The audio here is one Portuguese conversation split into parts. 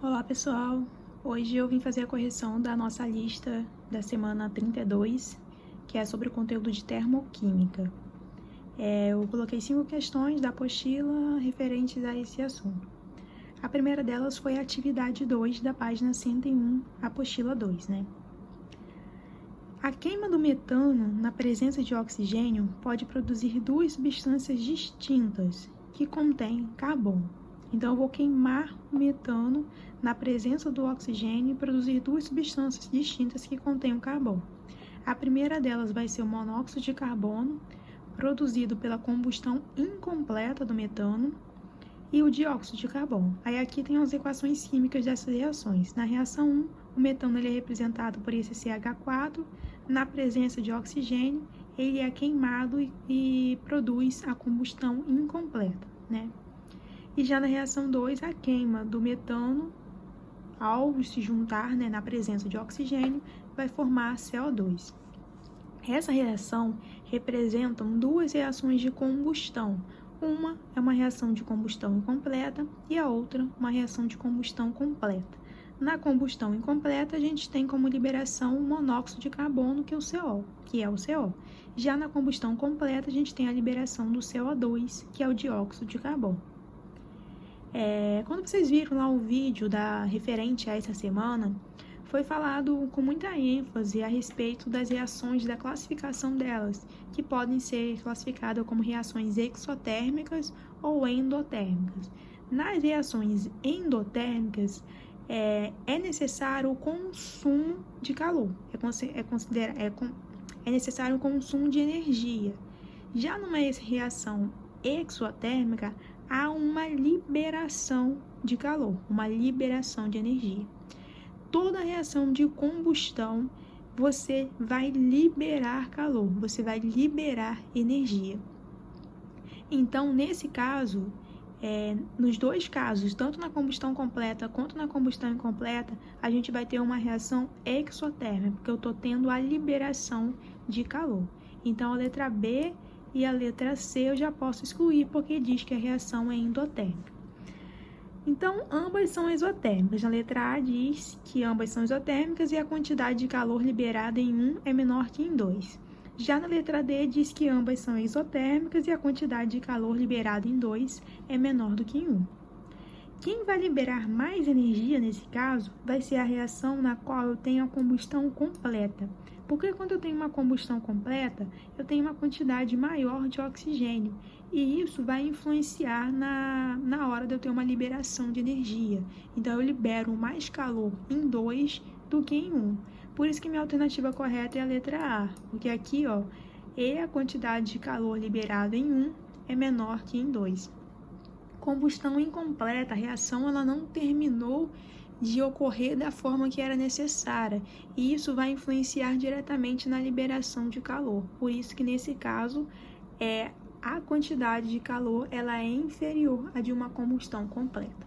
Olá pessoal, hoje eu vim fazer a correção da nossa lista da semana 32, que é sobre o conteúdo de termoquímica. Eu coloquei 5 questões da apostila referentes a esse assunto. A primeira delas foi a atividade 2 da página 101, apostila 2, né? A queima do metano na presença de oxigênio pode produzir duas substâncias distintas que contêm carbono. Então, eu vou queimar o metano na presença do oxigênio e produzir duas substâncias distintas que contêm o carbono. A primeira delas vai ser o monóxido de carbono, produzido pela combustão incompleta do metano, e o dióxido de carbono. Aí aqui tem as equações químicas dessas reações. Na reação 1, o metano ele é representado por esse CH4, na presença de oxigênio, ele é queimado e produz a combustão incompleta, né? E já na reação 2, a queima do metano, ao se juntar, né, na presença de oxigênio, vai formar CO2. Essa reação representa duas reações de combustão. Uma é uma reação de combustão incompleta e a outra uma reação de combustão completa. Na combustão incompleta, a gente tem como liberação o monóxido de carbono, que é o CO. Já na combustão completa, a gente tem a liberação do CO2, que é o dióxido de carbono. Quando vocês viram lá o vídeo referente a essa semana, foi falado com muita ênfase a respeito das reações, da classificação delas, que podem ser classificadas como reações exotérmicas ou endotérmicas. Nas reações endotérmicas, é necessário o consumo de calor, é necessário o consumo de energia. Já numa reação exotérmica, há uma liberação de calor, uma liberação de energia. Toda reação de combustão, você vai liberar calor, você vai liberar energia. Então, nesse caso, nos dois casos, tanto na combustão completa quanto na combustão incompleta, a gente vai ter uma reação exotérmica, porque eu estou tendo a liberação de calor. Então, a letra B e a letra C eu já posso excluir, porque diz que a reação é endotérmica. Então, ambas são exotérmicas. Na letra A diz que ambas são exotérmicas e a quantidade de calor liberada em um é menor que em 2. Já na letra D diz que ambas são exotérmicas e a quantidade de calor liberada em 2 é menor do que em 1. Quem vai liberar mais energia nesse caso vai ser a reação na qual eu tenho a combustão completa. Porque quando eu tenho uma combustão completa, eu tenho uma quantidade maior de oxigênio. E isso vai influenciar na hora de eu ter uma liberação de energia. Então, eu libero mais calor em 2 do que em 1. Por isso que minha alternativa correta é a letra A. Porque aqui, ó, a quantidade de calor liberada em 1 é menor que em 2. Combustão incompleta, a reação ela não terminou de ocorrer da forma que era necessária, e isso vai influenciar diretamente na liberação de calor. Por isso que nesse caso, a quantidade de calor ela é inferior à de uma combustão completa.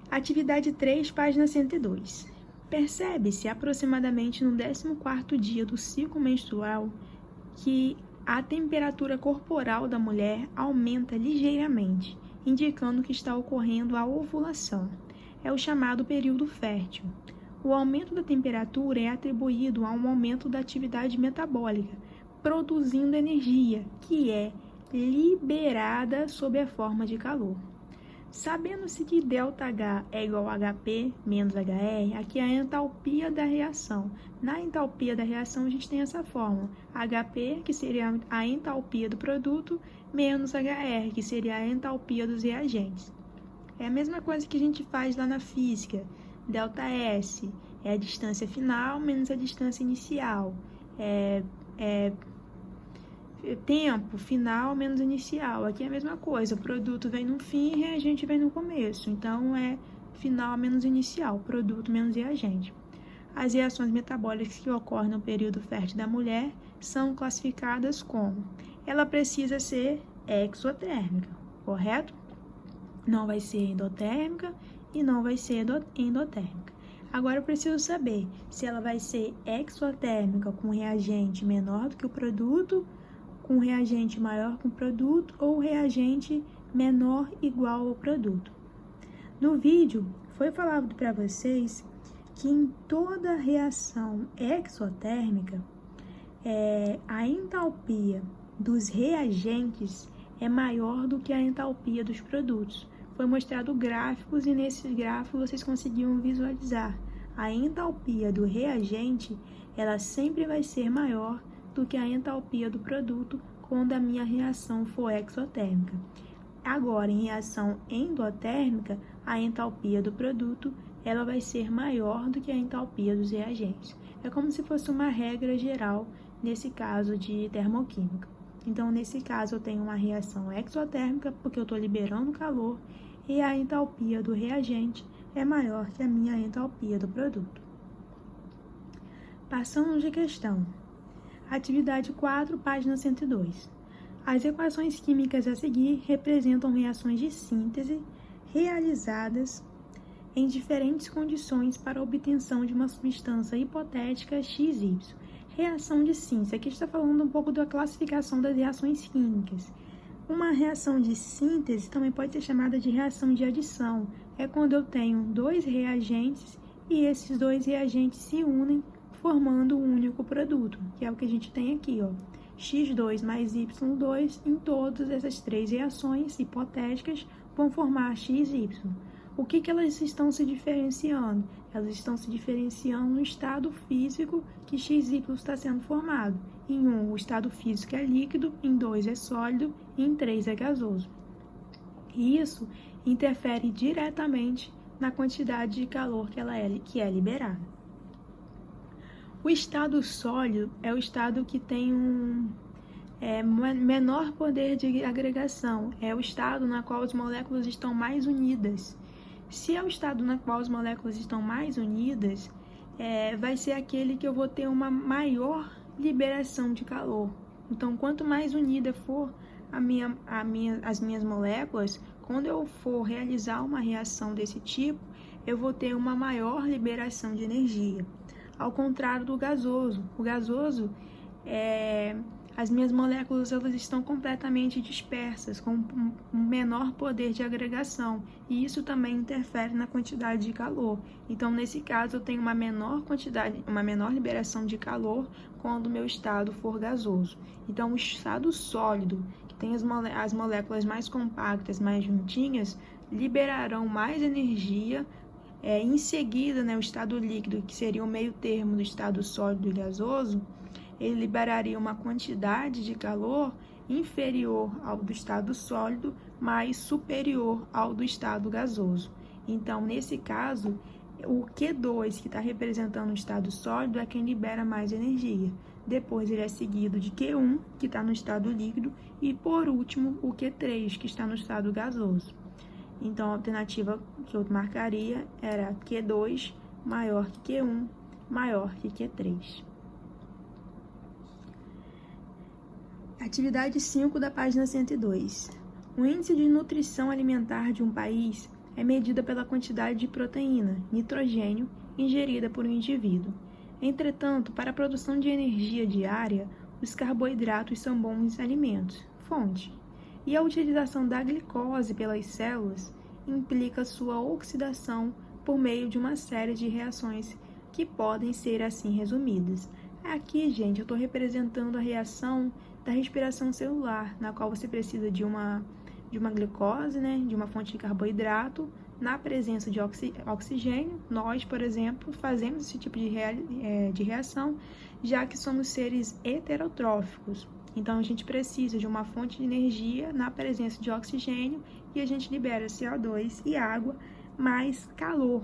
Atividade 3, página 102. Percebe-se aproximadamente no 14º dia do ciclo menstrual que a temperatura corporal da mulher aumenta ligeiramente, indicando que está ocorrendo a ovulação. É o chamado período fértil. O aumento da temperatura é atribuído a um aumento da atividade metabólica, produzindo energia, que é liberada sob a forma de calor. Sabendo-se que ΔH é igual a HP menos HR, aqui é a entalpia da reação. Na entalpia da reação, a gente tem essa fórmula. HP, que seria a entalpia do produto, menos HR, que seria a entalpia dos reagentes. É a mesma coisa que a gente faz lá na física. ΔS é a distância final menos a distância inicial. Tempo final menos inicial. Aqui é a mesma coisa, o produto vem no fim e o reagente vem no começo. Então, é final menos inicial, produto menos reagente. As reações metabólicas que ocorrem no período fértil da mulher são classificadas como: ela precisa ser exotérmica, correto? Não vai ser endotérmica e não vai ser endotérmica. Agora eu preciso saber se ela vai ser exotérmica com reagente menor do que o produto, com reagente maior que o produto ou reagente menor igual ao produto. No vídeo, foi falado para vocês que em toda reação exotérmica, a entalpia dos reagentes é maior do que a entalpia dos produtos. Foi mostrado gráficos e nesses gráficos vocês conseguiam visualizar. A entalpia do reagente, ela sempre vai ser maior do que a entalpia do produto quando a minha reação for exotérmica. Agora, em reação endotérmica, a entalpia do produto, ela vai ser maior do que a entalpia dos reagentes. É como se fosse uma regra geral nesse caso de termoquímica. Então, nesse caso, eu tenho uma reação exotérmica, porque eu estou liberando calor, e a entalpia do reagente é maior que a minha entalpia do produto. Passando de questão. Atividade 4, página 102. As equações químicas a seguir representam reações de síntese realizadas em diferentes condições para a obtenção de uma substância hipotética XY. Reação de síntese. Aqui está falando um pouco da classificação das reações químicas. Uma reação de síntese também pode ser chamada de reação de adição. É quando eu tenho dois reagentes e esses dois reagentes se unem formando um único produto, que é o que a gente tem aqui, ó. X2 mais Y2 em todas essas três reações hipotéticas vão formar XY. O que elas estão se diferenciando? Elas estão se diferenciando no estado físico que XY está sendo formado. Em um, o estado físico é líquido, em 2 é sólido e em 3 é gasoso. E isso interfere diretamente na quantidade de calor que é liberada. O estado sólido é o estado que tem menor poder de agregação, é o estado na qual as moléculas estão mais unidas. Se é o estado na qual as moléculas estão mais unidas, vai ser aquele que eu vou ter uma maior liberação de calor. Então, quanto mais unida for as minhas moléculas, quando eu for realizar uma reação desse tipo, eu vou ter uma maior liberação de energia. Ao contrário do gasoso. O gasoso, as minhas moléculas elas estão completamente dispersas, com um menor poder de agregação, e isso também interfere na quantidade de calor. Então, nesse caso, eu tenho uma menor liberação de calor quando o meu estado for gasoso. Então, o estado sólido, que tem as moléculas mais compactas, mais juntinhas, liberarão mais energia. Em seguida, o estado líquido, que seria o meio termo do estado sólido e gasoso, ele liberaria uma quantidade de calor inferior ao do estado sólido, mas superior ao do estado gasoso. Então, nesse caso, o Q2, que está representando o estado sólido, é quem libera mais energia. Depois, ele é seguido de Q1, que está no estado líquido, e, por último, o Q3, que está no estado gasoso. Então, a alternativa que eu marcaria era Q2 maior que Q1, maior que Q3. Atividade 5 da página 102. O índice de nutrição alimentar de um país é medida pela quantidade de proteína, nitrogênio, ingerida por um indivíduo. Entretanto, para a produção de energia diária, os carboidratos são bons alimentos. Fonte. E a utilização da glicose pelas células implica sua oxidação por meio de uma série de reações que podem ser assim resumidas. Aqui, gente, eu estou representando a reação da respiração celular, na qual você precisa de uma glicose, de uma fonte de carboidrato, na presença de oxigênio. Nós, por exemplo, fazemos esse tipo de reação, já que somos seres heterotróficos. Então, a gente precisa de uma fonte de energia na presença de oxigênio e a gente libera CO2 e água mais calor.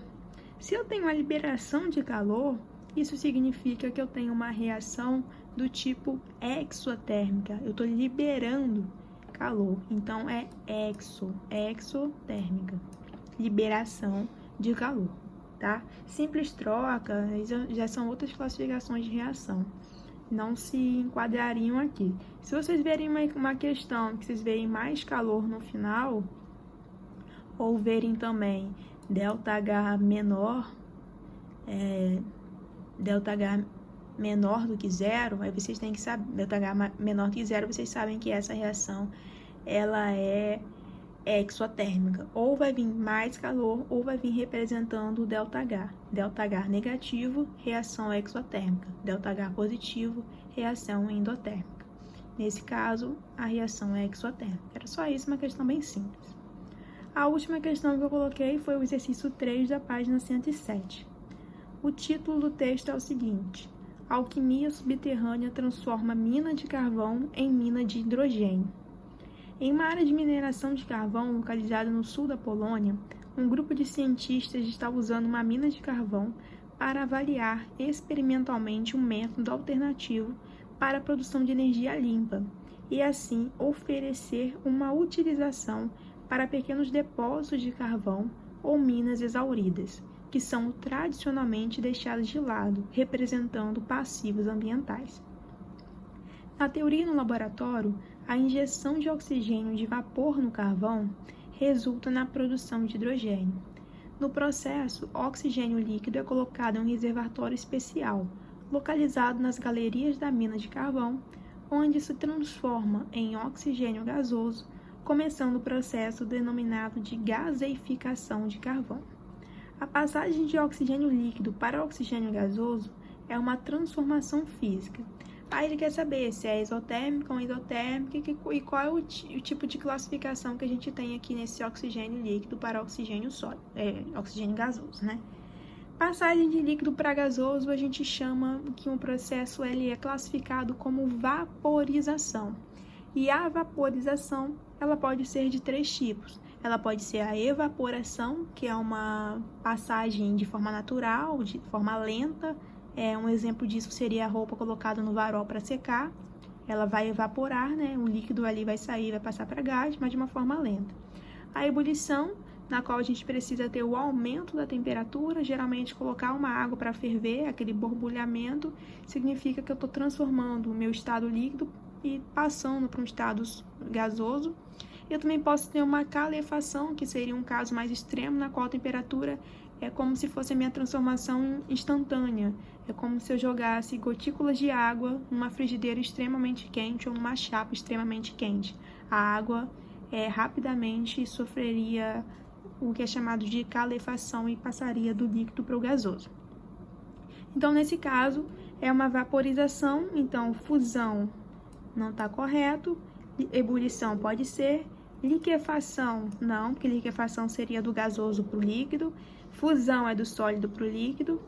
Se eu tenho a liberação de calor, isso significa que eu tenho uma reação do tipo exotérmica. Eu estou liberando calor. Então, é exotérmica. Liberação de calor, tá? Simples troca já são outras classificações de reação. Não se enquadrariam aqui. Se vocês verem uma questão que vocês verem mais calor no final, ou verem também ΔH menor, ΔH menor do que zero, aí vocês têm que saber, ΔH menor que zero, vocês sabem que essa reação ela é exotérmica. Ou vai vir mais calor, ou vai vir representando o ΔH. ΔH negativo, reação exotérmica. ΔH positivo, reação endotérmica. Nesse caso, a reação é exotérmica. Era só isso, uma questão bem simples. A última questão que eu coloquei foi o exercício 3 da página 107. O título do texto é o seguinte: alquimia subterrânea transforma mina de carvão em mina de hidrogênio. Em uma área de mineração de carvão localizada no sul da Polônia, um grupo de cientistas está usando uma mina de carvão para avaliar experimentalmente um método alternativo para a produção de energia limpa e, assim, oferecer uma utilização para pequenos depósitos de carvão ou minas exauridas, que são tradicionalmente deixadas de lado, representando passivos ambientais. Na teoria no laboratório, a injeção de oxigênio de vapor no carvão resulta na produção de hidrogênio. No processo, o oxigênio líquido é colocado em um reservatório especial, localizado nas galerias da mina de carvão, onde se transforma em oxigênio gasoso, começando o processo denominado de gaseificação de carvão. A passagem de oxigênio líquido para oxigênio gasoso é uma transformação física. Aí ele quer saber se é exotérmica ou endotérmica e qual é o tipo de classificação que a gente tem aqui nesse oxigênio líquido para oxigênio sólido, oxigênio gasoso, né? Passagem de líquido para gasoso, a gente chama que um processo ele é classificado como vaporização. E a vaporização, ela pode ser de 3 tipos. Ela pode ser a evaporação, que é uma passagem de forma natural, de forma lenta. Um exemplo disso seria a roupa colocada no varal para secar. Ela vai evaporar, né? O líquido ali vai sair, vai passar para gás, mas de uma forma lenta. A ebulição, na qual a gente precisa ter o aumento da temperatura, geralmente colocar uma água para ferver, aquele borbulhamento, significa que eu estou transformando o meu estado líquido e passando para um estado gasoso. Eu também posso ter uma calefação, que seria um caso mais extremo, na qual a temperatura é como se fosse a minha transformação instantânea. É como se eu jogasse gotículas de água numa frigideira extremamente quente ou numa chapa extremamente quente. A água rapidamente sofreria o que é chamado de calefação e passaria do líquido para o gasoso. Então, nesse caso, é uma vaporização, então fusão não está correto, ebulição pode ser, liquefação não, porque liquefação seria do gasoso para o líquido, fusão é do sólido para o líquido,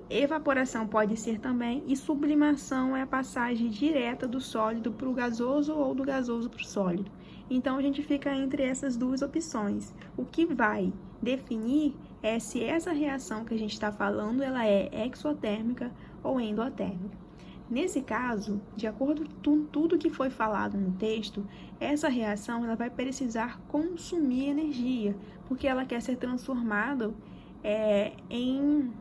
evaporação pode ser também, e sublimação é a passagem direta do sólido para o gasoso ou do gasoso para o sólido. Então, a gente fica entre essas duas opções. O que vai definir é se essa reação que a gente está falando, ela é exotérmica ou endotérmica. Nesse caso, de acordo com tudo que foi falado no texto, essa reação ela vai precisar consumir energia, porque ela quer ser transformada em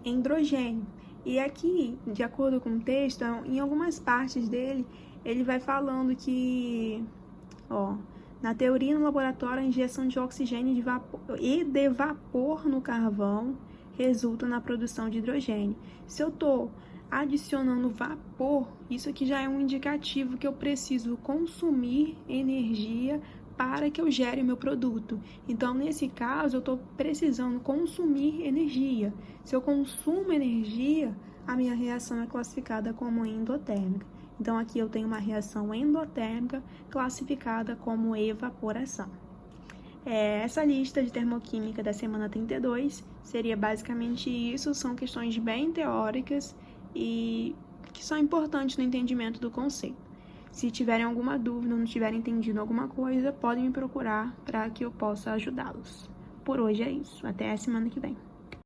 hidrogênio. E aqui, de acordo com o texto, em algumas partes dele, ele vai falando que, na teoria no laboratório, a injeção de oxigênio de vapor no carvão resulta na produção de hidrogênio. Se eu estou adicionando vapor, isso aqui já é um indicativo que eu preciso consumir energia para que eu gere o meu produto. Então, nesse caso, eu estou precisando consumir energia. Se eu consumo energia, a minha reação é classificada como endotérmica. Então, aqui eu tenho uma reação endotérmica classificada como evaporação. Essa lista de termoquímica da semana 32 seria basicamente isso. São questões bem teóricas e que são importantes no entendimento do conceito. Se tiverem alguma dúvida ou não tiverem entendido alguma coisa, podem me procurar para que eu possa ajudá-los. Por hoje é isso. Até a semana que vem.